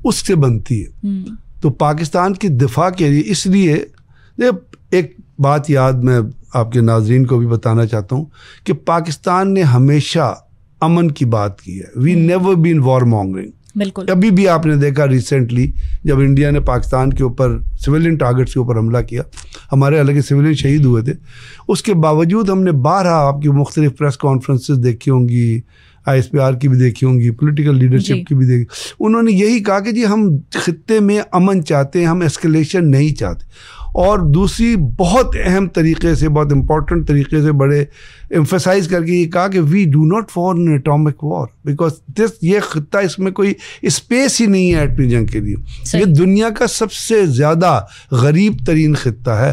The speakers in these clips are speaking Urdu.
اس سے بنتی ہے. تو پاکستان کی دفاع کے لیے اس لیے ایک بات یاد میں آپ کے ناظرین کو بھی بتانا چاہتا ہوں کہ پاکستان نے ہمیشہ امن کی بات کی ہے. وی نیور بین وار مانگرنگ. بالکل. ابھی بھی آپ نے دیکھا ریسنٹلی جب انڈیا نے پاکستان کے اوپر سویلین ٹارگٹس کے اوپر حملہ کیا, ہمارے حالانکہ سویلین شہید ہوئے تھے, اس کے باوجود ہم نے بارہا آپ کی مختلف پریس کانفرنسز دیکھی ہوں گی, ISPR کی بھی دیکھی ہوں گی, پولیٹیکل لیڈرشپ کی بھی دیکھی. انہوں نے یہی کہا کہ جی ہم خطے میں امن چاہتے ہیں, ہم ایسکلیشن نہیں چاہتے. اور دوسری بہت اہم طریقے سے, بہت امپورٹنٹ طریقے سے بڑے ایمفیسائز کر کے یہ کہا کہ we do not for an atomic war because یہ خطہ اس میں کوئی اسپیس ہی نہیں ہے ایٹمی جنگ کے لیے. یہ دنیا کا سب سے زیادہ غریب ترین خطہ ہے.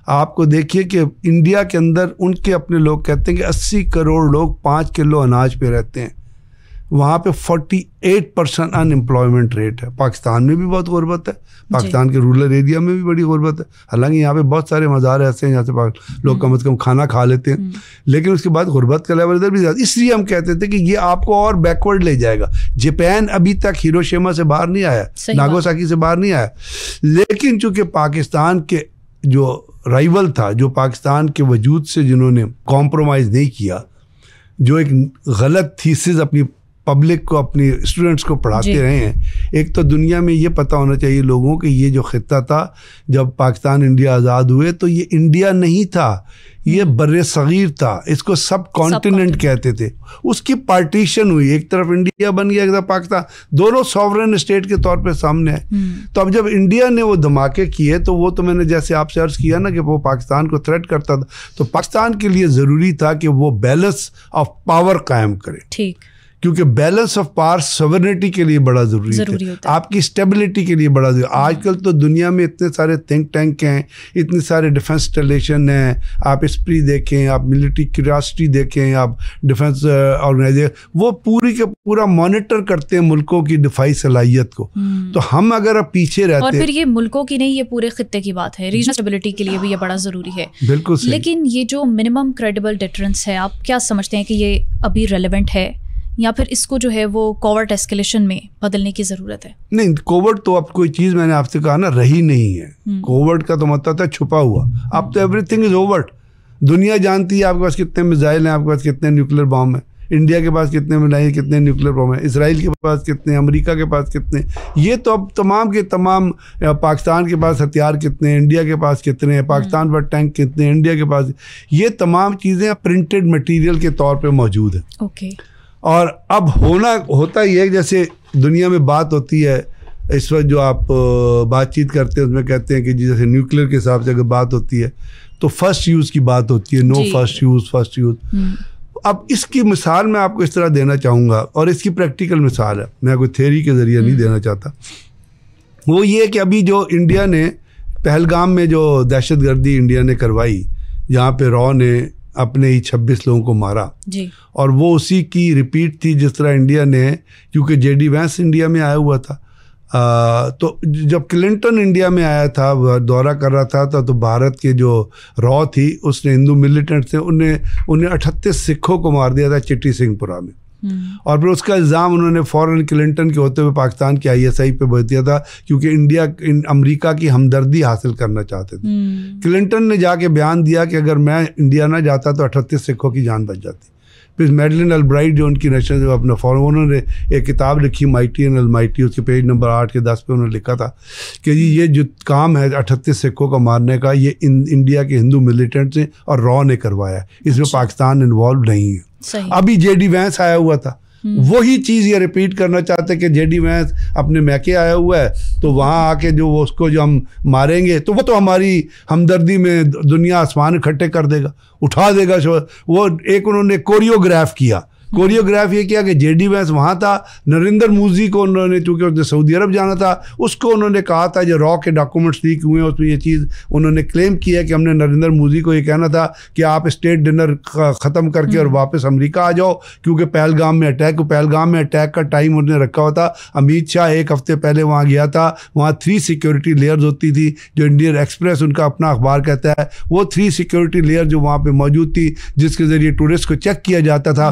آپ کو دیکھیے کہ انڈیا کے اندر ان کے اپنے لوگ کہتے ہیں کہ 80 کروڑ لوگ 5 کلو اناج پہ رہتے ہیں. وہاں پہ 48% ان امپلائمنٹ ریٹ ہے. پاکستان میں بھی بہت غربت ہے, پاکستان کے رورل ایریا میں بھی بڑی غربت ہے. حالانکہ یہاں پہ بہت سارے مزار ایسے ہیں جہاں سے لوگ کم از کم کھانا کھا لیتے ہیں, لیکن اس کے بعد غربت کا لیول ادھر بھی زیادہ. اس لیے ہم کہتے تھے کہ یہ آپ کو اور بیکورڈ لے جائے گا. جاپان ابھی تک ہیروشیما سے باہر نہیں آیا, ناگوساکی سے باہر نہیں آیا, لیکن چونکہ پاکستان کے جو رائیول تھا, جو پاکستان کے وجود سے جنہوں نے کمپرومائز نہیں کیا, جو ایک غلط تھیسز اپنی پبلک کو, اپنی اسٹوڈنٹس کو پڑھاتے رہے ہیں. ایک تو دنیا میں یہ پتہ ہونا چاہیے لوگوں کہ یہ جو خطہ تھا جب پاکستان انڈیا آزاد ہوئے تو یہ انڈیا نہیں تھا, یہ بر صغیر تھا. اس کو سب کانٹیننٹ کہتے تھے. اس کی پارٹیشن ہوئی, ایک طرف انڈیا بن گیا, ایک طرف پاکستان, دونوں سوورن اسٹیٹ کے طور پہ سامنے آئے. تو اب جب انڈیا نے وہ دھماکے کیے تو وہ تو میں نے جیسے آپ سے عرض کیا نا کہ وہ پاکستان کو تھریٹ کرتا تھا, تو پاکستان کے لیے ضروری تھا کہ وہ بیلنس آف پاور قائم کرے. ٹھیک. کیونکہ بیلنس آف پاور سوورنٹی کے لیے بڑا ضروری ہے, آپ کی اسٹیبلٹی کے لیے بڑا ضروری. آج کل تو دنیا میں اتنے سارے تھنک ٹینک ہیں, اتنے سارے ڈیفنس انسٹالیشن ہیں, آپ اسپری دیکھیں, آپ ملٹری کیوریاسٹی دیکھیں, آپ ڈیفنس آرگنائزیشن, وہ پوری کے پورا مانیٹر کرتے ہیں ملکوں کی دفاعی صلاحیت کو. تو ہم اگر اب پیچھے رہتے, اور پھر یہ ملکوں کی نہیں, یہ پورے خطے کی بات ہے, ریجنل اسٹیبلٹی کے لیے بھی یہ بڑا ضروری ہے. بالکل. لیکن یہ جو منیمم کریڈیبل ڈیٹرنس ہے, آپ کیا سمجھتے ہیں کہ یہ ابھی ریلیونٹ ہے یا پھر اس کو جو ہے وہ کوورٹ ایسکیلیشن میں بدلنے کی ضرورت ہے؟ نہیں, کوورٹ تو اب کوئی چیز میں نے آپ سے کہا نا رہی نہیں ہے. کوورٹ کا تو مطلب تھا چھپا ہوا. اب تو ایوری تھنگ از اوورٹ. دنیا جانتی ہے آپ کے پاس کتنے میزائل ہیں, آپ کے پاس کتنے نیوکلیر بام ہیں, انڈیا کے پاس کتنے میزائل, کتنے نیوکلیر بام ہیں, اسرائیل کے پاس کتنے, امریکہ کے پاس کتنے. یہ تو اب تمام کے تمام, پاکستان کے پاس ہتھیار کتنے ہیں, انڈیا کے پاس کتنے ہیں, پاکستان پر ٹینک کتنے ہیں, انڈیا کے پاس, یہ تمام چیزیں پرنٹڈ مٹیریل کے طور پہ موجود ہیں. اوکے. اور اب ہوتا ہی ہے جیسے دنیا میں بات ہوتی ہے اس وقت جو آپ بات چیت کرتے ہیں اس میں کہتے ہیں کہ جیسے نیوکلیر کے حساب سے اگر بات ہوتی ہے تو فرسٹ یوز کی بات ہوتی ہے, نو فرسٹ یوز. اب اس کی مثال میں آپ کو اس طرح دینا چاہوں گا, اور اس کی پریکٹیکل مثال ہے, میں کوئی تھیوری کے ذریعے نہیں دینا چاہتا. وہ یہ کہ ابھی جو انڈیا نے پہلگام میں جو دہشت گردی انڈیا نے کروائی, جہاں پہ رو نے اپنے ہی 26 لوگوں کو مارا, اور وہ اسی کی ریپیٹ تھی جس طرح انڈیا نے, کیونکہ JD وینس انڈیا میں آیا ہوا تھا, تو جب کلنٹن انڈیا میں آیا تھا, دورہ کر رہا تھا, تو بھارت کے جو رو تھی اس نے ہندو ملیٹنٹ تھے, انہیں 38 سکھوں کو مار دیا تھا چٹی سنگھ پورہ میں. اور پھر اس کا الزام انہوں نے فوراً کلنٹن کے ہوتے ہوئے پاکستان کے ISI پہ بھیج دیا تھا, کیونکہ امریکہ کی ہمدردی حاصل کرنا چاہتے تھے. کلنٹن نے جا کے بیان دیا کہ اگر میں انڈیا نہ جاتا تو 38 سکھوں کی جان بچ جاتی. پھر میڈلن البرائٹ جو ان کی نیشنل اپنا فورم, انہوں نے ایک کتاب لکھی مائٹی اینڈ المائٹی, اس کے پیج نمبر 8 کے 10 پہ انہوں نے لکھا تھا کہ جی یہ جو کام ہے 38 سکھوں کو مارنے کا, یہ انڈیا کے ہندو ملیٹنٹ سے اور رو نے کروایا, اس میں پاکستان انوالو نہیں ہے. ابھی JD وینس آیا ہوا تھا, وہی چیز یہ ریپیٹ کرنا چاہتے کہ JD وینس اپنے میکے آیا ہوا ہے, تو وہاں آ کے جو اس کو جو ہم ماریں گے تو وہ تو ہماری ہمدردی میں دنیا آسمان اکٹھے کر دے گا, اٹھا دے گا. وہ ایک انہوں نے کوریوگراف کیا یہ کیا کہ JD وینس وہاں تھا, نریندر مودی کو انہوں نے, چونکہ اس نے سعودی عرب جانا تھا, اس کو انہوں نے کہا تھا جو رو کے ڈاکومنٹس لیک ہوئے ہیں اس میں یہ چیز انہوں نے کلیم کیا کہ ہم نے نریندر مودی کو یہ کہنا تھا کہ آپ اسٹیٹ ڈنر ختم کر کے اور واپس امریکہ آ جاؤ, کیونکہ پہلگام میں اٹیک کا ٹائم انہوں نے رکھا ہوا تھا. امیت شاہ ایک ہفتے پہلے وہاں گیا تھا, وہاں 3 سیکورٹی لیئرز ہوتی تھی, جو انڈین ایکسپریس ان کا اپنا اخبار کہتا ہے, وہ 3 سیکورٹی لیئر جو وہاں پہ موجود تھی جس کے ذریعے ٹورسٹ کو چیک کیا جاتا تھا,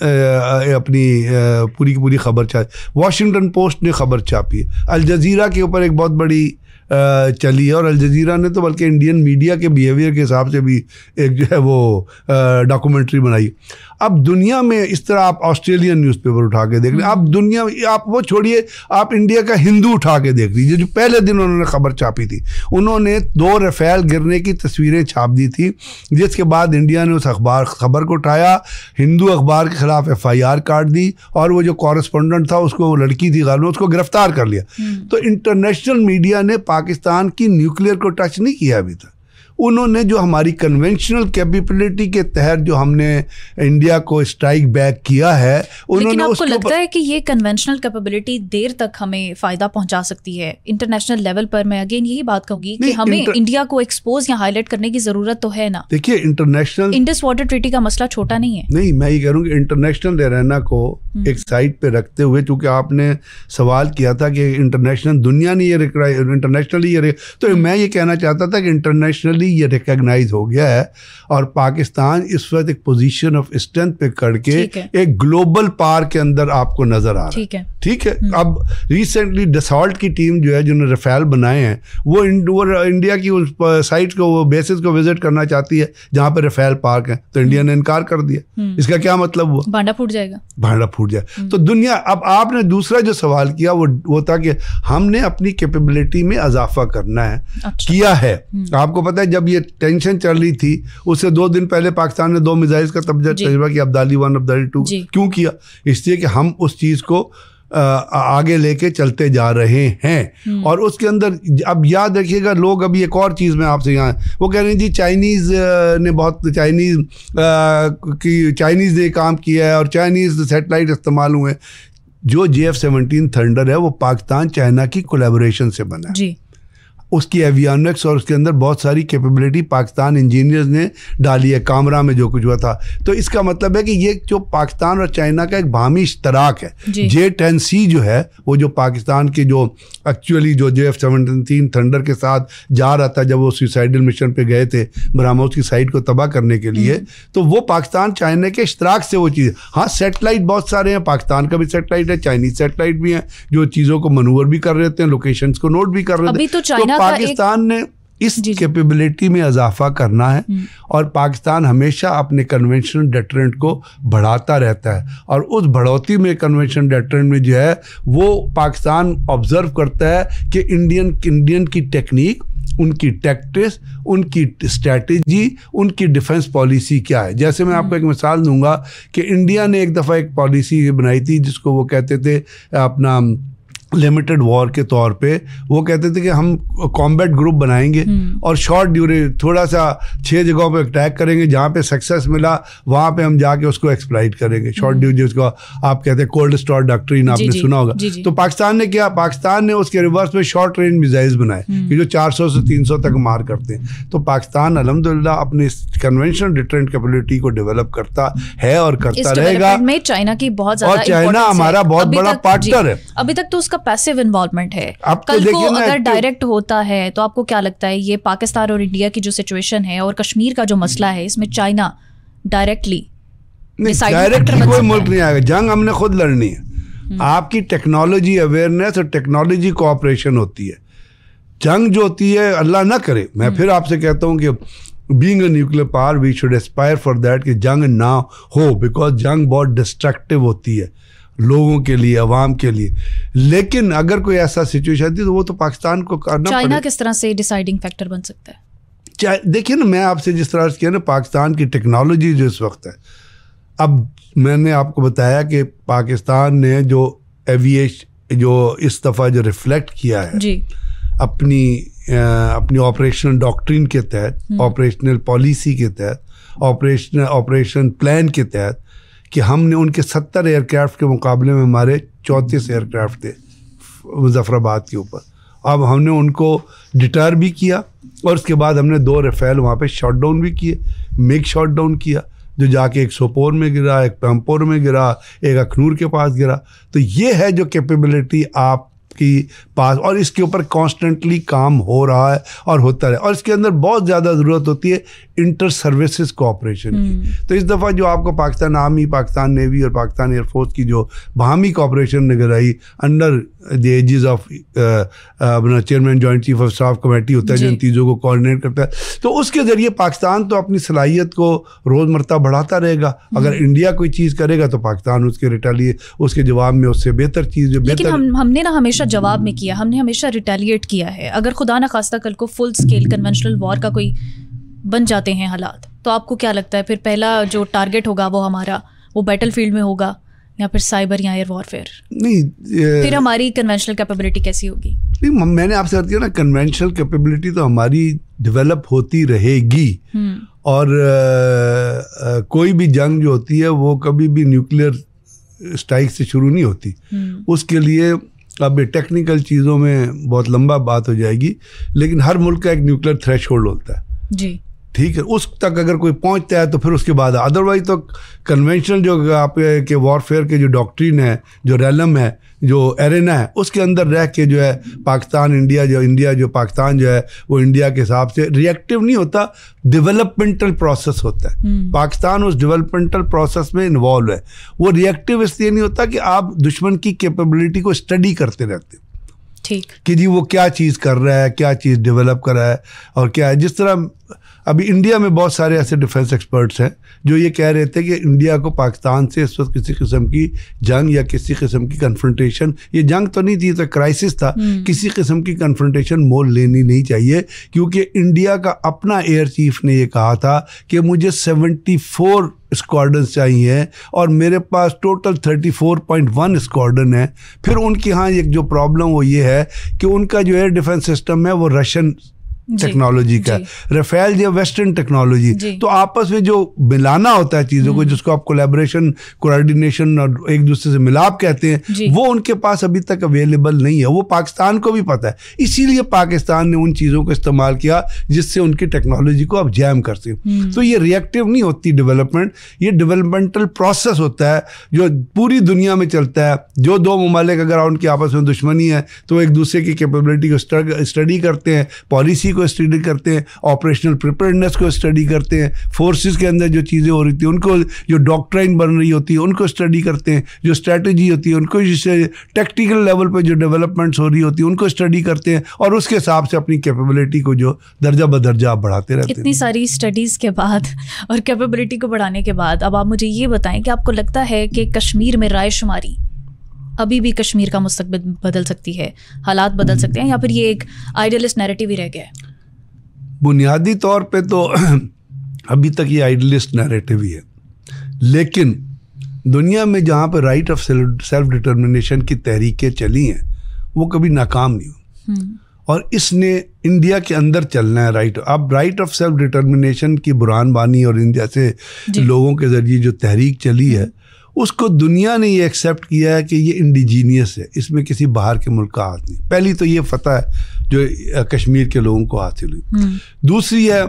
اپنی پوری کی پوری خبر چھاپی. واشنگٹن پوسٹ نے خبر چھاپی ہے, الجزیرہ کے اوپر ایک بہت بڑی چلی ہے, اور الجزیرہ نے تو بلکہ انڈین میڈیا کے بیہیویئر کے حساب سے بھی ایک جو ہے وہ ڈاکومنٹری بنائی. اب دنیا میں اس طرح آپ آسٹریلین نیوز پیپر اٹھا کے دیکھ لیں, آپ دنیا آپ وہ چھوڑیے, آپ انڈیا کا ہندو اٹھا کے دیکھ لیجیے, جو پہلے دن انہوں نے خبر چھاپی تھی, انہوں نے 2 رفیل گرنے کی تصویریں چھاپ دی تھی, جس کے بعد انڈیا نے اس خبر کو اٹھایا, ہندو اخبار کے خلاف FIR کاٹ دی, اور وہ جو کورسپونڈنٹ تھا اس کو, وہ لڑکی تھی غالباً, اس کو گرفتار کر لیا. تو انٹرنیشنل میڈیا نے پاکستان کی نیوکلیئر کو ٹچ نہیں کیا ابھی تک. انہوں نے جو ہماری کنونشنل کیپیبلٹی کے تحت جو ہم نے انڈیا کو اسٹرائک بیک کیا ہے, انہوں نے. آپ کو لگتا ہے کہ یہ کنونشنل کیپیبلٹی دیر تک ہمیں فائدہ پہنچا سکتی ہے انٹرنیشنل لیول پر؟ میں اگین یہی بات کہوں گی کہ ہمیں انڈیا کو ایکسپوز یا ہائی لائٹ کرنے کی ضرورت تو ہے نا. دیکھیے انٹرنیشنل انڈس واٹر ٹریٹی کا مسئلہ چھوٹا نہیں ہے. نہیں, میں یہ کہہ رہا ہوں کہ انٹرنیشنل ایرینا کو ایک سائڈ پہ رکھتے ہوئے, چونکہ آپ نے سوال کیا تھا کہ انٹرنیشنل دنیا نے یہ انٹرنیشنلی یہ, تو میں یہ کہنا چاہتا تھا کہ انٹرنیشنلی یہ ریکگنائز ہو گیا ہے, اور پاکستان اس وقت ایک پوزیشن آف اسٹرینتھ پہ کر کے ایک گلوبل پار کے اندر آپ کو نظر آ رہا ہے. ٹھیک ہے. اب ریسنٹلی ڈسالٹ کی ٹیم جو ہے, جنہوں نے رفیل بنائے ہیں, وہ انڈیا کی سائٹ کو, وہ بیسز کو وزٹ کرنا چاہتی ہے جہاں پہ رفیل پارک ہے, تو انڈیا نے انکار کر دیا. اس کا کیا مطلب ہوا؟ بھانڈا پھوٹ جائے گا, بھانڈا پھوٹ جائے. تو دنیا, اب آپ نے دوسرا جو سوال کیا وہ تھا کہ ہم نے اپنی کیپیبلٹی میں اضافہ کرنا ہے. کیا ہے, آپ کو پتا ہے جب یہ ٹینشن چل رہی تھی, اس سے 2 دن پہلے پاکستان نے 2 میزائلز کا تجربہ کیا, عبدالی 1 عبدالی 2. کیوں کیا؟ اس لیے کہ ہم اس چیز کو آگے لے کے چلتے جا رہے ہیں. اور اس کے اندر اب یاد رکھیے گا لوگ, ابھی ایک اور چیز میں آپ سے یہاں, وہ کہہ رہے ہیں جی چائنیز نے کام کیا ہے اور چائنیز سیٹلائٹ استعمال ہوئے. جو JF-17 تھنڈر ہے وہ پاکستان چائنا کی کولیبوریشن سے بنا ہے. اس کی ایویانکس اور اس کے اندر بہت ساری کیپیبلٹی پاکستان انجینئرز نے ڈالی ہے. کامرا میں جو کچھ ہوا تھا, تو اس کا مطلب ہے کہ یہ جو پاکستان اور چائنا کا ایک باہمی اشتراک ہے. J-10C جو ہے, وہ جو پاکستان کے جو ایکچولی جو JF-17 تھنڈر کے ساتھ جا رہا تھا جب وہ سوسائڈل مشن پہ گئے تھے براموس کی سائٹ کو تباہ کرنے کے لیے, تو وہ پاکستان چائنا کے اشتراک سے وہ چیز. ہاں سیٹلائٹ بہت سارے ہیں, پاکستان کا بھی سیٹلائٹ ہے, چائنیز سیٹلائٹ بھی ہیں جو چیزوں کو منور بھی کر رہے تھے, لوکیشنز کو نوٹ بھی کر رہے تھے. پاکستان نے اس کیپیبلٹی میں اضافہ کرنا ہے, اور پاکستان ہمیشہ اپنے کنونشنل ڈیٹرنٹ کو بڑھاتا رہتا ہے. اور اس بڑھوتی میں کنونشنل ڈیٹرنٹ میں جو ہے وہ پاکستان آبزرو کرتا ہے کہ انڈین کی ٹیکنیک, ان کی ٹیکٹکس, ان کی اسٹریٹجی, ان کی ڈیفنس پالیسی کیا ہے. جیسے میں آپ کو ایک مثال دوں گا کہ انڈیا نے ایک دفعہ ایک پالیسی بنائی تھی جس کو وہ کہتے تھے اپنا لمیٹڈ وار کے طور پہ. وہ کہتے تھے کہ ہم کامبیٹ گروپ بنائیں گے اور شارٹ تھوڑا سا 6 جگہوں پہ اٹیک کریں گے, جہاں پہ سکسیس ملا وہاں پہ ہم جا کے اس کو ایکسپلائٹ کریں گے. شارٹ جس کو آپ کہتے ہیں کولڈ اسٹار ڈاکٹرین, آپ نے سنا ہوگا. تو پاکستان نے کیا, پاکستان نے اس کے ریورس میں شارٹ رینج میزائلز بنائے کہ جو 400 سے 300 تک مار کرتے ہیں. تو پاکستان الحمدللہ اپنے کنونشنل ڈیٹرنٹ کیپیبلٹی کو ڈیولپ کرتا ہے اور کرتا رہے گا. چائنا کی بہت زیادہ, اور چائنا ہمارا بہت بڑا پارٹنر ہے. ابھی تک تو اس کا پیسو انوالومنٹ ہے. کل کو اگر ڈائریکٹ ہوتا ہے تو آپ کو کیا لگتا ہے یہ پاکستان اور انڈیا کی جو سچویشن ہے اور کشمیر کا جو مسئلہ ہے, اس میں چائنا ڈائریکٹلی کوئی ملک نہیں آئے گا. جنگ ہم نے خود لڑنی ہے. آپ کی ٹیکنالوجی اویئرنیس اور ٹیکنالوجی کوآپریشن ہوتی ہے. جنگ جو ہوتی ہے, اللہ نہ کرے, میں پھر آپ سے کہتا ہوں کہ being a nuclear power we should aspire for that کہ جنگ نہ ہو, بیکاز جنگ بہت ڈسٹرکٹیو ہوتی ہے لوگوں کے لیے, عوام کے لیے. لیکن اگر کوئی ایسا سچویشن تھی تو وہ تو پاکستان کو کرنا. چائنا کس طرح سے ڈیسائیڈنگ فیکٹر بن سکتا ہے؟ دیکھیے نا, میں آپ سے جس طرح سے کیا نا, پاکستان کی ٹیکنالوجی جو اس وقت ہے, اب میں نے آپ کو بتایا کہ پاکستان نے جو جو اس دفعہ جو ریفلیکٹ کیا ہے اپنی آپریشنل ڈاکٹرین کے تحت, آپریشنل پالیسی کے تحت, آپریشن پلان کے تحت, کہ ہم نے ان کے 70 ایئر کرافٹ کے مقابلے میں ہمارے 34 ایئر کرافٹ تھے مظفر آباد کے اوپر. اب ہم نے ان کو ڈٹر بھی کیا, اور اس کے بعد ہم نے 2 رفیل وہاں پہ شاٹ ڈاؤن بھی کیے, میک شاٹ ڈاؤن کیا, جو جا کے ایک سوپور میں گرا, ایک پمپور میں گرا, ایک اکھنور کے پاس گرا. تو یہ ہے جو کیپیبلٹی آپ کی پاس, اور اس کے اوپر کانسٹنٹلی کام ہو رہا ہے اور ہوتا رہے, اور اس کے اندر بہت زیادہ ضرورت ہوتی ہے انٹر سروسز کوآپریشن کی. تو اس دفعہ جو آپ کو پاکستان آرمی, پاکستان نیوی اور پاکستان ایئر فورس کی جو باہمی کوآپریشن نظر آئی انڈر دی ایجز آف اپنا chairman joint chief of staff committee ہوتا ہے جو ان چیزوں کو کوآرڈینیٹ کرتا ہے, تو اس کے ذریعے پاکستان تو اپنی صلاحیت کو روز مرتبہ بڑھاتا رہے گا. اگر انڈیا کوئی چیز کرے گا تو پاکستان اس کے جواب میں اس سے بہتر چیز جو بہتر. لیکن ہم نے نا ہمیشہ جواب میں کیا, ہم نے ہمیشہ ریٹیلیٹ کیا ہے. اگر خدا نہ خواستہ کل کو فل اسکیل کنونشنل وار کا کوئی بن جاتے ہیں حالات, تو آپ کو کیا لگتا ہے پھر پہلا جو ٹارگیٹ ہوگا وہ ہمارا وہ بیٹل فیلڈ میں ہوگا یا پھر سائبر یا ایئر وارفیئر؟ نہیں, پھر ہماری کنونشنل کیپیبلٹی کیسی ہوگی؟ نہیں, میں نے آپ سے کیا نا, کنونشنل کیپیبلٹی تو ہماری ڈیولپ ہوتی رہے گی, اور کوئی بھی جنگ جو ہوتی ہے وہ کبھی بھی نیوکلیئر اسٹرائک سے شروع نہیں ہوتی. اس کے لیے اب ٹیکنیکل چیزوں میں بہت لمبا بات ہو جائے گی, لیکن ہر ملک کا ایک نیوکلیئر تھریش ہولڈ ہوتا ہے. جی ٹھیک ہے, اس تک اگر کوئی پہنچتا ہے تو پھر اس کے بعد, ادروائز تو کنونشنل جو آپ کے وارفیئر کے جو ڈاکٹرین ہے, جو ریلم ہے, جو ایرینا ہے, اس کے اندر رہ کے جو ہے پاکستان انڈیا جو پاکستان جو ہے وہ انڈیا کے حساب سے ریئیکٹیو نہیں ہوتا, ڈیولپمنٹل پروسیس ہوتا ہے. پاکستان اس ڈیولپمنٹل پروسیس میں انوالو ہے. وہ ریئیکٹیو اس لیے نہیں ہوتا کہ آپ دشمن کی کیپیبلٹی کو اسٹڈی کرتے رہتے ٹھیک کہ جی وہ کیا چیز کر رہا ہے, کیا چیز ڈیولپ کر رہا ہے اور کیا ہے. جس طرح ابھی انڈیا میں بہت سارے ایسے ڈیفینس ایکسپرٹس ہیں جو یہ کہہ رہے تھے کہ انڈیا کو پاکستان سے اس وقت کسی قسم کی جنگ یا کسی قسم کی کنفرنٹیشن, یہ جنگ تو نہیں تھی, تو کرائسس تھا, کسی قسم کی کنفرنٹیشن مول لینی نہیں چاہیے, کیونکہ انڈیا کا اپنا ایئر چیف نے یہ کہا تھا کہ مجھے 74 اسکواڈرنس چاہیے اور میرے پاس ٹوٹل 34.1 اسکواڈرن ہے. پھر ان کے ہاں ایک جو پرابلم وہ یہ ہے کہ ان کا جو ایئر ڈیفینس سسٹم ہے وہ رشین ٹیکنالوجی کا, رفیل یا ویسٹرن ٹیکنالوجی, تو آپس میں جو ملانا ہوتا ہے چیزوں کو, جس کو آپ کولیبریشن, کوآرڈینیشن اور ایک دوسرے سے ملاپ کہتے ہیں, وہ ان کے پاس ابھی تک اویلیبل نہیں ہے. وہ پاکستان کو بھی پتہ ہے, اسی لیے پاکستان نے ان چیزوں کو استعمال کیا جس سے ان کی ٹیکنالوجی کو آپ جیم کر سکیں. تو یہ ریئیکٹیو نہیں ہوتی ڈیولپمنٹ, یہ ڈیولپمنٹل پروسیس ہوتا ہے جو پوری دنیا میں چلتا ہے. جو دو ممالک اگر ان کی آپس میں دشمنی ہے تو ایک دوسرے کی کیپیبلٹی کو اسٹڈی کرتے ہیں, پالیسی کو اسٹڈی کرتے ہیں, آپریشنل پریپیئرنیس کو اسٹڈی کرتے ہیں, فورسز کے اندر جو چیزیں ہو رہی تھی ان کو, جو ڈاکٹرائن بن رہی ہوتی ہے ان کو اسٹڈی کرتے ہیں, جو اسٹریٹجی ہوتی ہے ان کو, جس سے ٹیکٹیکل لیول پہ جو ڈیولپمنٹس ہو رہی ہوتی ہیں ان کو اسٹڈی کرتے ہیں, اور اس کے حساب سے اپنی کیپیبلٹی کو جو درجہ بدرجہ آپ بڑھاتے رہتے ہیں. اتنی ساری اسٹڈیز کے بعد اور کیپیبلٹی کو بڑھانے کے بعد اب آپ مجھے یہ بتائیں کہ آپ کو لگتا ہے کہ کشمیر میں رائے شماری ابھی بھی کشمیر کا مستقبل بدل سکتی ہے, حالات بدل سکتے ہیں, یا پھر یہ ایک آئیڈیلسٹ نیریٹو ہی رہ گیا ہے؟ بنیادی طور پہ تو ابھی تک یہ آئیڈیلسٹ نیریٹو ہی ہے, لیکن دنیا میں جہاں پہ رائٹ آف سیلف ڈٹرمنیشن کی تحریکیں چلی ہیں وہ کبھی ناکام نہیں ہوئی, اور اس نے انڈیا کے اندر چلنا ہے رائٹ. اب رائٹ آف سیلف ڈٹرمنیشن کی برہان بانی اور ان جیسے لوگوں کے ذریعے جو تحریک چلی ہے اس کو دنیا نے یہ ایکسیپٹ کیا ہے کہ یہ انڈیجینیس ہے, اس میں کسی باہر کے ملک کا ہاتھ نہیں. پہلی تو یہ فتح ہے جو کشمیر کے لوگوں کو حاصل ہوئی. دوسری ہے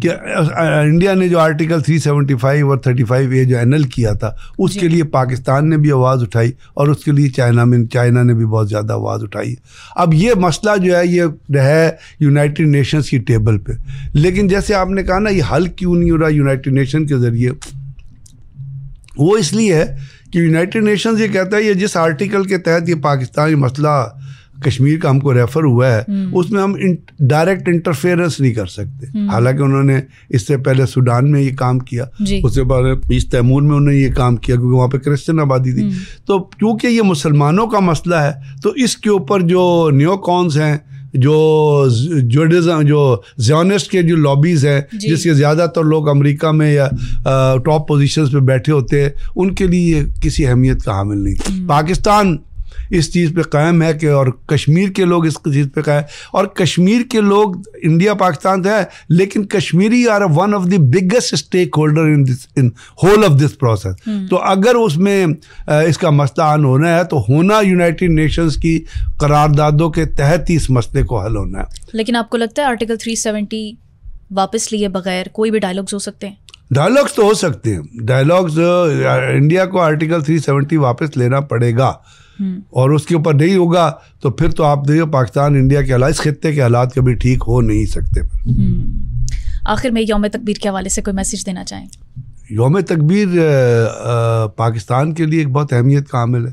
کہ انڈیا نے جو آرٹیکل 375 اور 35A جو اینل کیا تھا اس کے لیے پاکستان نے بھی آواز اٹھائی, اور اس کے لیے چائنا نے بھی بہت زیادہ آواز اٹھائی. اب یہ مسئلہ جو ہے یہ ہے یونائٹڈ نیشنز کی ٹیبل پہ, لیکن جیسے آپ نے کہا نا یہ حل کیوں نہیں ہو رہا یونائٹڈ نیشن کے ذریعے, وہ اس لیے ہے کہ یونائٹڈ نیشنز یہ کہتا ہے یہ جس آرٹیکل کے تحت یہ پاکستانی مسئلہ کشمیر کا ہم کو ریفر ہوا ہے اس میں ہم ڈائریکٹ انٹرفیئرنس نہیں کر سکتے. حالانکہ انہوں نے اس سے پہلے سوڈان میں یہ کام کیا, اس سے بعد ایسٹ تیمور میں انہوں نے یہ کام کیا کیونکہ وہاں پہ کرسچن آبادی تھی. تو کیونکہ یہ مسلمانوں کا مسئلہ ہے تو اس کے اوپر جو نیو کونز ہیں, جو زیونسٹ کے جو لابیز ہیں جس کے زیادہ تر لوگ امریکہ میں یا ٹاپ پوزیشنز پہ بیٹھے ہوتے ہیں, ان کے لیے کسی اہمیت کا حامل نہیں. پاکستان اس چیز پہ قائم ہے کہ, اور کشمیر کے لوگ اس چیز پہ قائم, اور کشمیر کے لوگ انڈیا پاکستان ہے لیکن Kashmiri are one of the biggest stakeholder in whole of this process. تو اگر اس میں اس کا مسئلہ حل ہونا ہے تو ہونا یونائٹڈ نیشنز کی قراردادوں کے تحت ہی اس مسئلے کو حل ہونا ہے. لیکن آپ کو لگتا ہے آرٹیکل 370 واپس لیے بغیر کوئی بھی ڈائلاگز ہو سکتے ہیں؟ ڈائلاگز تو ہو سکتے ہیں, ڈائلاگز انڈیا کو آرٹیکل 370 واپس لینا پڑے گا, اور اس کے اوپر نہیں ہوگا تو پھر تو آپ دیکھیں پاکستان انڈیا کے حالات, اس خطے کے حالات کبھی ٹھیک ہو نہیں سکتے. آخر میں یوم تکبیر کے حوالے سے کوئی میسیج دینا چاہیں؟ یوم تکبیر پاکستان کے لیے ایک بہت اہمیت کا عامل ہے,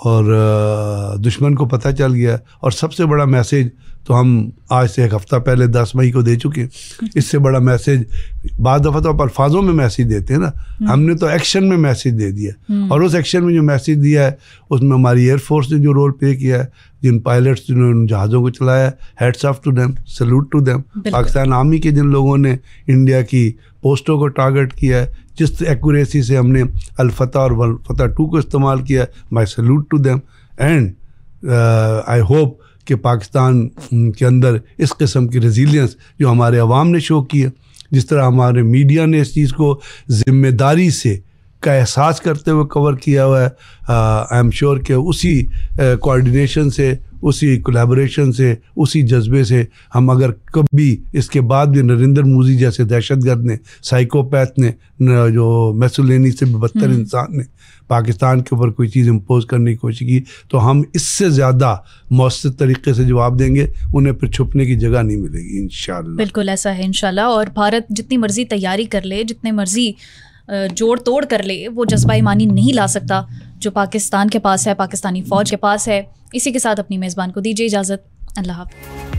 اور دشمن کو پتہ چل گیا, اور سب سے بڑا میسیج تو ہم آج سے ایک ہفتہ پہلے 10 مئی کو دے چکے ہیں. اس سے بڑا میسیج بعض دفعہ تو آپ الفاظوں میں میسیج دیتے ہیں نا, ہم نے تو ایکشن میں میسیج دے دیا, اور اس ایکشن میں جو میسیج دیا ہے اس میں ہماری ایئر فورس نے جو رول پلے کیا ہے, جن پائلٹس جنہوں نے جہازوں کو چلایا, hats off to them, salute to them. Pakistan army کے جن لوگوں نے انڈیا کی پوسٹوں کو ٹارگٹ کیا ہے, جس ایکوریسی سے ہم نے الفتح اور والفتح 2 کو استعمال کیا, my salute to them. And I hope کہ پاکستان کے اندر اس قسم کی ریزیلینس جو ہمارے عوام نے شو کی ہے, جس طرح ہمارے میڈیا نے اس چیز کو ذمہ داری سے کا احساس کرتے ہوئے کور کیا ہوا ہے, آئی ایم شیور کہ اسی کوآرڈینیشن سے, اسی کولیبوریشن سے, اسی جذبے سے ہم اگر کبھی اس کے بعد بھی نریندر مودی جیسے دہشت گرد نے, سائیکوپیتھ نے, جو میسولینی سے بھی بدتر انسان نے پاکستان کے اوپر کوئی چیز امپوز کرنے کی کوشش کی, تو ہم اس سے زیادہ مؤثر طریقے سے جواب دیں گے, انہیں پھر چھپنے کی جگہ نہیں ملے گی انشاءاللہ. بالکل ایسا ہے انشاءاللہ. اور بھارت جتنی مرضی تیاری کر لے, جتنے مرضی جوڑ توڑ کر لے, وہ جذبہ ایمانی نہیں لا سکتا جو پاکستان کے پاس ہے, پاکستانی فوج کے پاس ہے. اسی کے ساتھ اپنی میزبان کو دیجیے اجازت. اللہ حافظ.